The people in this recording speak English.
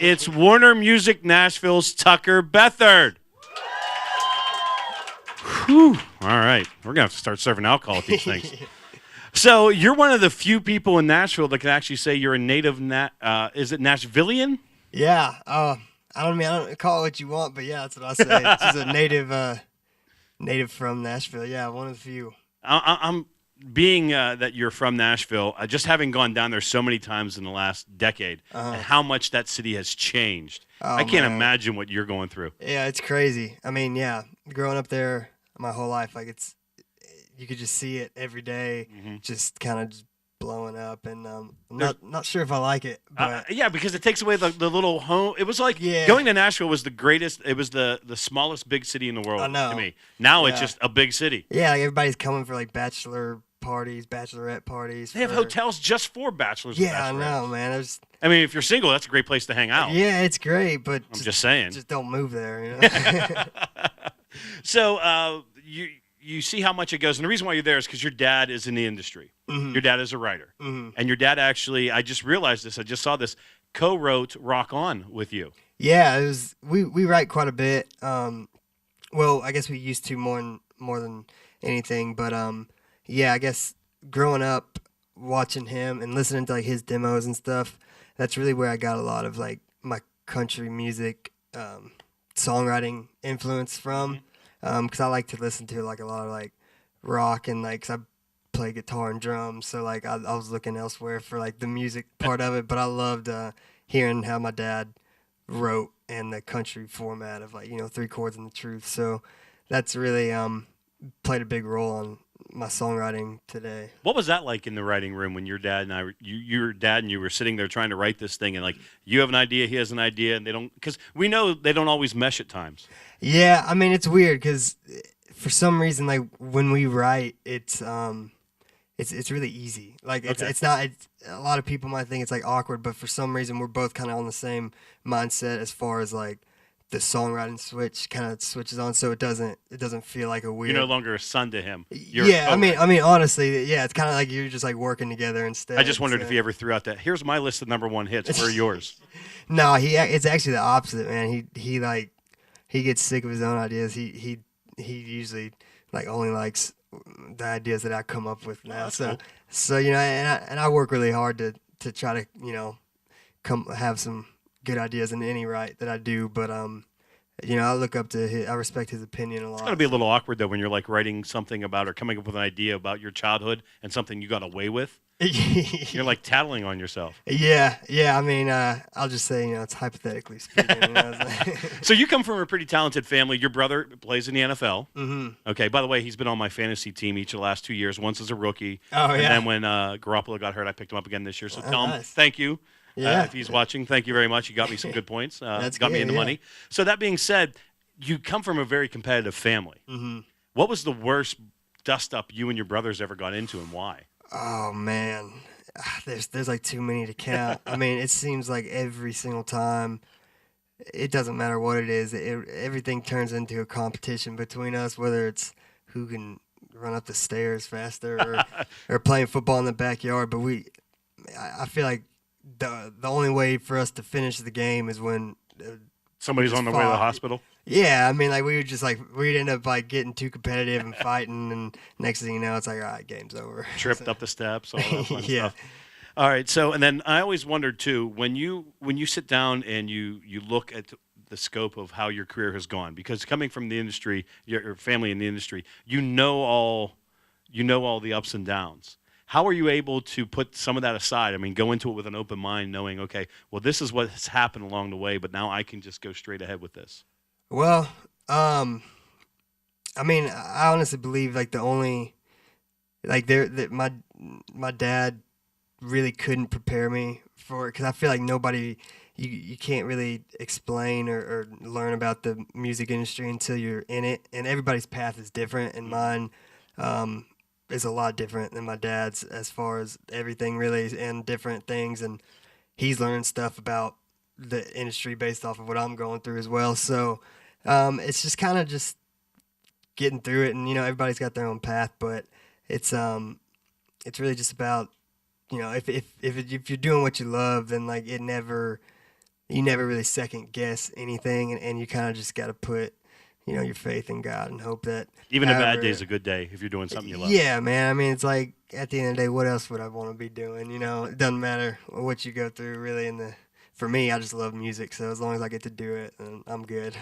It's Warner Music Nashville's Tucker Beathard. Whew. All right. We're going to have to start serving alcohol at these things. So you're one of the few people in Nashville that can actually say you're a native, is it Nashvilleian? Yeah. I don't call it what you want, but yeah, that's what I say. She's a native from Nashville. Yeah, one of the few. I'm being that you're from Nashville, just having gone down there so many times in the last decade, and how much that city has changed. I can't imagine what you're going through. Yeah, it's crazy. I mean, yeah, growing up there my whole life, like you could just see it every day, just kind of just blowing up, and I'm not sure if I like it. But yeah, because it takes away the little home. It was like going to Nashville was the greatest. It was the smallest big city in the world to me. Now it's just a big city. Yeah, like everybody's coming for like bachelor parties, bachelorette parties. They have hotels just for bachelors. Yeah, and I know, man. I mean, if you're single, that's a great place to hang out. Yeah, it's great, but I'm just saying, just don't move there. You know? So you see how much it goes, and the reason why you're there is because your dad is in the industry. Your dad is a writer, and your dad actually, I just realized this, I just saw this, co-wrote "Rock On" with you. Yeah, it was. We write quite a bit. Well, I guess we used to more than anything, but yeah, I guess growing up watching him and listening to like his demos and stuff, that's really where I got a lot of like my country music songwriting influence from. Because I like to listen to like a lot of like rock and like, 'cause I play guitar and drums, so like I was looking elsewhere for like the music part of it, but I loved hearing how my dad wrote and the country format of like, you know, three chords and the truth. So that's really played a big role on my songwriting today. What was that like in the writing room when your dad and you were sitting there trying to write this thing, and like you have an idea, he has an idea, and they don't, because we know they don't always mesh at times. Yeah, I mean, it's weird because for some reason, like when we write, it's really easy. Like it's not. A lot of people might think it's like awkward, but for some reason, we're both kind of on the same mindset as far as like the songwriting switch kind of switches on, so it doesn't feel like a weird. You're no longer a son to him. I mean, honestly, yeah, it's kind of like you're just like working together instead. I just wondered if he ever threw out that. Here's my list of #1 hits. Where are yours? No, it's actually the opposite, man. He gets sick of his own ideas. He usually like only likes the ideas that I come up with now. Cool. So you know, and I work really hard to try to, you know, have some good ideas in any write that I do. But you know, I look up to I respect his opinion a lot. It's gotta be a little awkward though when you're like writing something about or coming up with an idea about your childhood and something you got away with. You're like tattling on yourself. Yeah. I mean, I'll just say, you know, it's hypothetically speaking. You know, So you come from a pretty talented family. Your brother plays in the NFL. Mm-hmm. Okay. By the way, he's been on my fantasy team each of the last 2 years. Once as a rookie. Oh, and yeah. then when Garoppolo got hurt, I picked him up again this year. So tell him nice. thank you. Yeah. If he's watching, thank you very much. You got me some good points. That's got me good, into money. So that being said, you come from a very competitive family. Mm-hmm. What was the worst dust up you and your brothers ever got into, and why? Oh man, there's like too many to count. I mean, it seems like every single time, it doesn't matter what it is, everything turns into a competition between us, whether it's who can run up the stairs faster or playing football in the backyard. But I feel like the only way for us to finish the game is when Somebody's on the way to the hospital? Yeah, I mean, like we'd end up like getting too competitive and fighting, and next thing you know, it's like, all right, game's over. Tripped up the steps, all that fun Yeah. stuff. All right, so and then I always wondered too, when you sit down and you look at the scope of how your career has gone, because coming from the industry, your family in the industry, you know all the ups and downs. How are you able to put some of that aside? I mean, go into it with an open mind, knowing, okay, well, this is what has happened along the way, but now I can just go straight ahead with this. Well, I mean, I honestly believe like the only, like my dad really couldn't prepare me for it, because I feel like nobody, you can't really explain or learn about the music industry until you're in it, and everybody's path is different, and mine is a lot different than my dad's as far as everything really, and different things, and he's learned stuff about the industry based off of what I'm going through as well. So it's just kind of just getting through it, and you know, everybody's got their own path, but it's really just about, you know, if you're doing what you love, then like it never you never really second guess anything, and you kind of just got to put, your faith in God and hope that Even a bad day is however. a good day if you're doing something you love. Yeah, man. I mean, it's like at the end of the day, what else would I want to be doing? It doesn't matter what you go through, really. For me, I just love music, so as long as I get to do it, then I'm good.